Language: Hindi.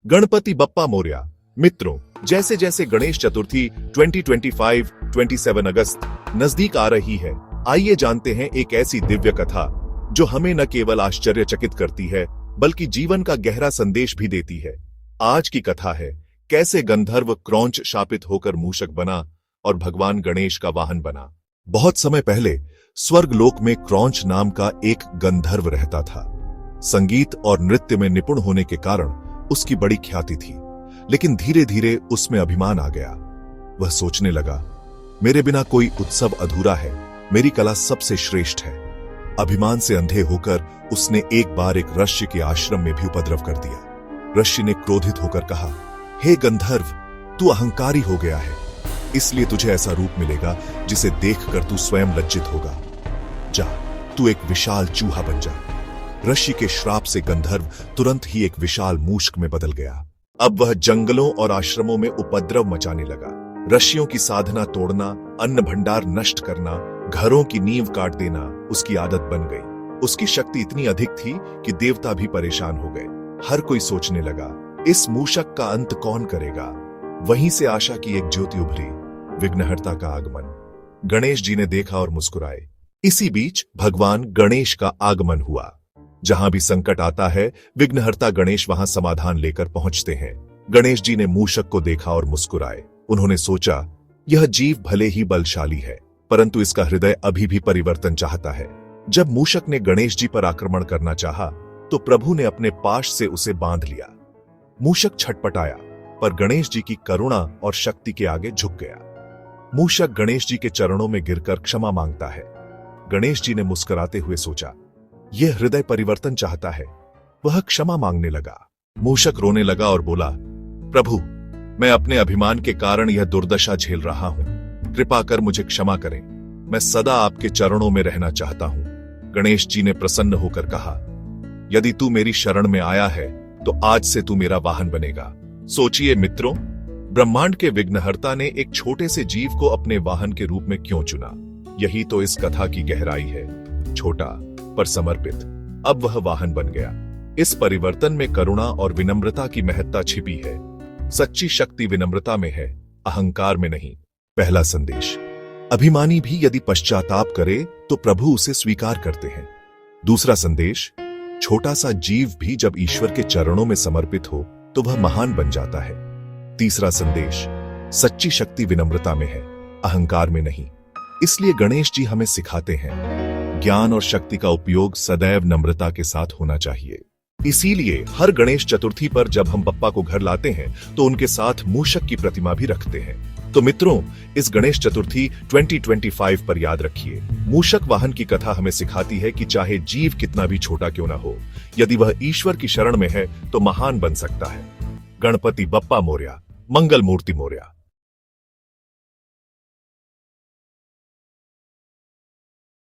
गणपति बप्पा मोरया। मित्रों, जैसे जैसे गणेश चतुर्थी 2025 27 अगस्त नजदीक आ रही है, आइए जानते हैं एक ऐसी दिव्य कथा जो हमें न केवल आश्चर्यचकित करती है बल्कि जीवन का गहरा संदेश भी देती है। आज की कथा है कैसे गंधर्व क्रौंच शापित होकर मूषक बना और भगवान गणेश का वाहन बना। बहुत समय पहले स्वर्गलोक में क्रौंच नाम का एक गंधर्व रहता था। संगीत और नृत्य में निपुण होने के कारण उसकी बड़ी ख्याति थी, लेकिन धीरे धीरे उसमें अभिमान आ गया। वह सोचने लगा, मेरे बिना कोई उत्सव अधूरा है, मेरी कला सबसे श्रेष्ठ है। अभिमान से अंधे होकर उसने एक बार एक ऋषि के आश्रम में भी उपद्रव कर दिया। ऋषि ने क्रोधित होकर कहा, हे गंधर्व, तू अहंकारी हो गया है, इसलिए तुझे ऐसा रूप मिलेगा जिसे देखकर तू स्वयं लज्जित होगा। जा, तू एक विशाल चूहा बन जा। ऋषि के श्राप से गंधर्व तुरंत ही एक विशाल मूषक में बदल गया। अब वह जंगलों और आश्रमों में उपद्रव मचाने लगा। ऋषियों की साधना तोड़ना, अन्न भंडार नष्ट करना, घरों की नींव काट देना उसकी आदत बन गई। उसकी शक्ति इतनी अधिक थी कि देवता भी परेशान हो गए। हर कोई सोचने लगा, इस मूषक का अंत कौन करेगा। वहीं से आशा की एक ज्योति उभरी, विघ्नहर्ता का आगमन। गणेश जी ने देखा और मुस्कुराए। इसी बीच भगवान गणेश का आगमन हुआ। जहां भी संकट आता है, विघ्नहर्ता गणेश वहां समाधान लेकर पहुंचते हैं। गणेश जी ने मूषक को देखा और मुस्कुराए। उन्होंने सोचा, यह जीव भले ही बलशाली है, परंतु इसका हृदय अभी भी परिवर्तन चाहता है। जब मूषक ने गणेश जी पर आक्रमण करना चाहा, तो प्रभु ने अपने पाश से उसे बांध लिया। मूषक छटपटाया, पर गणेश जी की करुणा और शक्ति के आगे झुक गया। मूषक गणेश जी के चरणों में गिरकर क्षमा मांगता है। गणेश जी ने मुस्कुराते हुए सोचा, यह हृदय परिवर्तन चाहता है। वह क्षमा मांगने लगा। मूषक रोने लगा और बोला, प्रभु, मैं अपने अभिमान के कारण यह दुर्दशा झेल रहा हूं, कृपा कर मुझे क्षमा करें, मैं सदा आपके चरणों में रहना चाहता हूं। गणेश जी ने प्रसन्न होकर कहा, यदि तू मेरी शरण में आया है तो आज से तू मेरा वाहन बनेगा। सोचिए मित्रों, ब्रह्मांड के विघ्नहर्ता ने एक छोटे से जीव को अपने वाहन के रूप में क्यों चुना। यही तो इस कथा की गहराई है। छोटा पर समर्पित, अब वह वाहन बन गया। इस परिवर्तन में करुणा और विनम्रता की महत्ता छिपी है। सच्ची शक्ति विनम्रता में है, अहंकार में नहीं। पहला संदेश, अभिमानी भी यदि पश्चाताप करे तो प्रभु उसे स्वीकार करते हैं। दूसरा संदेश, छोटा सा जीव भी जब ईश्वर के चरणों में समर्पित हो तो वह महान बन जाता है। तीसरा संदेश, सच्ची शक्ति विनम्रता में है, अहंकार में नहीं। इसलिए गणेश जी हमें सिखाते हैं, ज्ञान और शक्ति का उपयोग सदैव नम्रता के साथ होना चाहिए। इसीलिए हर गणेश चतुर्थी पर जब हम बप्पा को घर लाते हैं तो उनके साथ मूषक की प्रतिमा भी रखते हैं। तो मित्रों, इस गणेश चतुर्थी 2025 पर याद रखिए, मूषक वाहन की कथा हमें सिखाती है कि चाहे जीव कितना भी छोटा क्यों ना हो, यदि वह ईश्वर की शरण में है तो महान बन सकता है। गणपति बप्पा मोरया, मंगल मूर्ति मोरया।